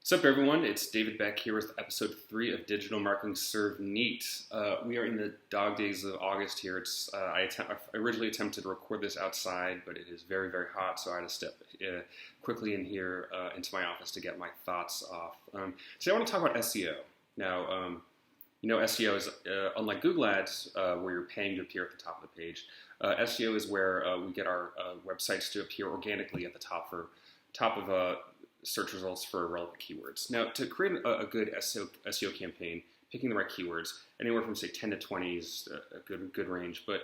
What's up, everyone? It's David back here with episode 3 of Digital Marketing Serve Neat. We are in the dog days of August here. I originally attempted to record this outside, but it is very, very hot, so I had to step quickly in here into my office to get my thoughts off. Today I want to talk about SEO. Now, SEO is unlike Google Ads, where you're paying to appear at the top of the page. SEO is where we get our websites to appear organically at the top of search results for relevant keywords. Now, to create a good SEO campaign, picking the right keywords, anywhere from say 10 to 20 is a good range. But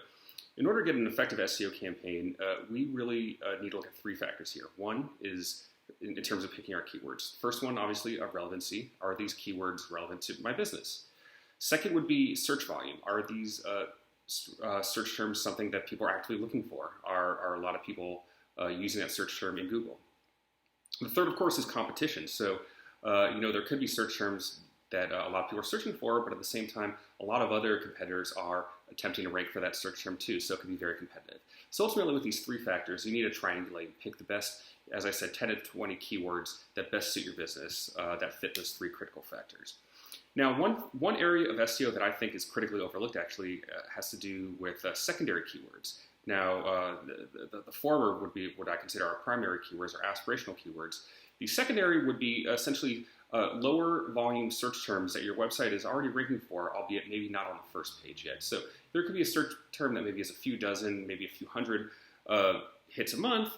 in order to get an effective SEO campaign, we really need to look at 3 factors here. One is in terms of picking our keywords. First one, obviously, relevancy. Are these keywords relevant to my business? Second would be search volume. Are these search terms something that people are actively looking for? Are a lot of people using that search term in Google? The third, of course, is competition. So, there could be search terms that a lot of people are searching for, but at the same time, a lot of other competitors are attempting to rank for that search term too, so it can be very competitive. So ultimately, with these 3 factors, you need to triangulate and pick the best, as I said, 10 to 20 keywords that best suit your business, that fit those 3 critical factors. Now, one area of SEO that I think is critically overlooked actually has to do with secondary keywords. Now, the former would be what I consider our primary keywords or aspirational keywords. The secondary would be essentially lower volume search terms that your website is already ranking for, albeit maybe not on the first page yet. So there could be a search term that maybe has a few dozen, maybe a few hundred hits a month,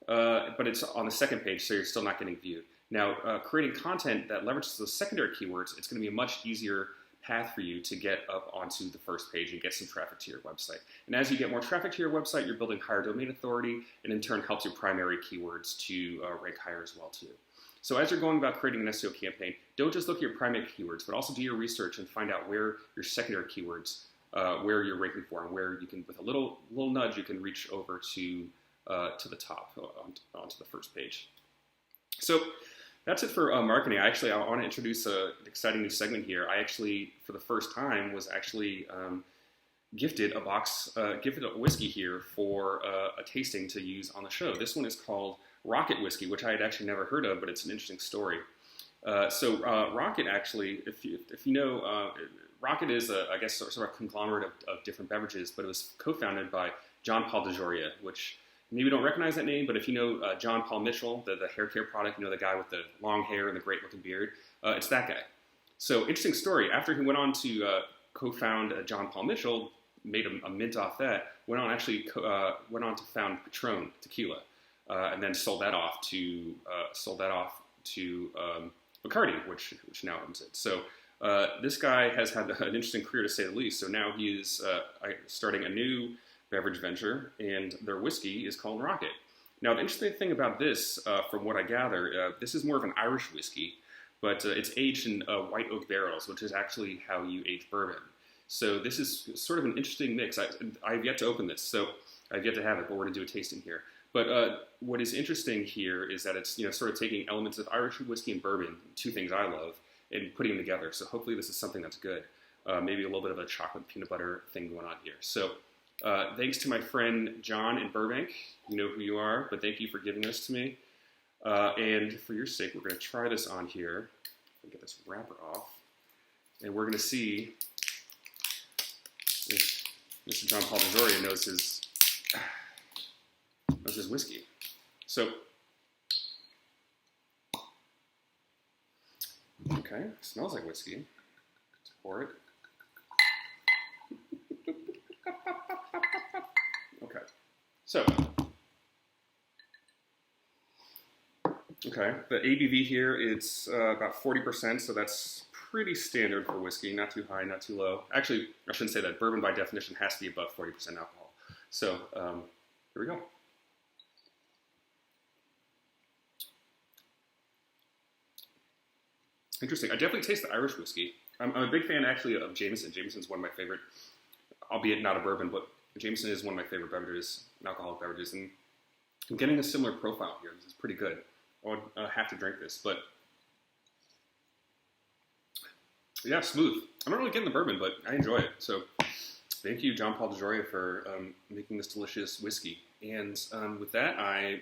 but it's on the second page, so you're still not getting viewed. Now, creating content that leverages those secondary keywords, it's going to be a much easier path for you to get up onto the first page and get some traffic to your website. And as you get more traffic to your website, you're building higher domain authority, and in turn helps your primary keywords to rank higher as well too. So as you're going about creating an SEO campaign, don't just look at your primary keywords, but also do your research and find out where your secondary keywords, where you're ranking for, and where you can, with a little nudge, you can reach over to the top, onto the first page. So that's it for marketing. I want to introduce an exciting new segment here. I actually, for the first time, was actually gifted a whiskey here for a tasting to use on the show. This one is called Rocket Whiskey, which I had actually never heard of, but it's an interesting story. Rocket actually, if you know, Rocket is, I guess, sort of a conglomerate of different beverages, but it was co-founded by John Paul DeJoria, which maybe don't recognize that name, but if you know John Paul Mitchell, the hair care product, the guy with the long hair and the great looking beard, it's that guy. So interesting story. After he went on to co-found John Paul Mitchell, made a mint off that, went on to found Patron tequila, and then sold that off to Bacardi, which now owns it. So this guy has had an interesting career to say the least. So now he is starting a new beverage venture, and their whiskey is called Rocket. Now, the interesting thing about this, from what I gather, this is more of an Irish whiskey, but it's aged in white oak barrels, which is actually how you age bourbon. So this is sort of an interesting mix. I've yet to open this, so I've yet to have it, but we're going to do a tasting here. But what is interesting here is that it's sort of taking elements of Irish whiskey and bourbon, 2 things I love, and putting them together. So hopefully this is something that's good. Maybe a little bit of a chocolate peanut butter thing going on here. So thanks to my friend John in Burbank. You know who you are, but thank you for giving this to me. And for your sake, we're going to try this on here. Get this wrapper off. And we're going to see if Mr. John Paul DeJoria knows his whiskey. So, okay, smells like whiskey. Let's pour it. Okay, so, the ABV here, it's about 40%, so that's pretty standard for whiskey, not too high, not too low. Actually, I shouldn't say that. Bourbon, by definition, has to be above 40% alcohol. So, here we go. Interesting. I definitely taste the Irish whiskey. I'm a big fan, actually, of Jameson. Jameson's one of my favorite, albeit not a bourbon, but Jameson is one of my favorite beverages, alcoholic beverages, and I'm getting a similar profile here. This is pretty good. I would have to drink this, but yeah, smooth. I'm not really getting the bourbon, but I enjoy it. So thank you, John Paul DeJoria, for making this delicious whiskey. And with that, I'm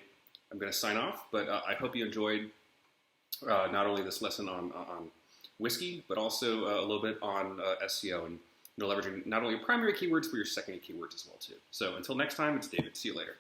going to sign off, but I hope you enjoyed not only this lesson on whiskey, but also a little bit on SEO and leveraging not only your primary keywords, but your secondary keywords as well too. So until next time, it's David. See you later.